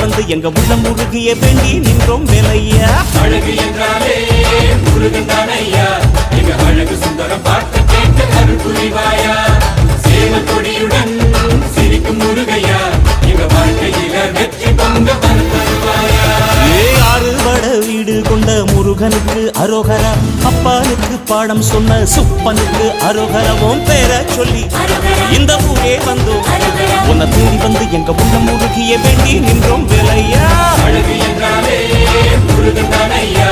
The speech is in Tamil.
வந்து எங்க உள்ளம் முருகிய வேண்டி நின்றோம் வேலையா. அழகு என்றாலே முருகன் தானையா, எங்க அழகு சுந்தரம் பார்த்து கேட்டு அருள் புரிவாயா. சேவல் கொடியுடன் சிரிக்கும் முருகையா, எங்க வாழ்க்கையில வெற்றி பொங்க தருவாயா. ஆறுபட வீடு கொண்ட முருகனுக்கு அரோகரா, அப்பானுக்கு பாடம் சொன்ன சுப்பனுக்கு அரோகரவும் பேர சொல்லி இந்த ஊரே வந்தோம். உன்னை தேடி வந்து எங்க உள்ளம் முருகிய வேண்டி நின்றோம் வேலையா. அழகு என்றாலே முருகன் தானையா,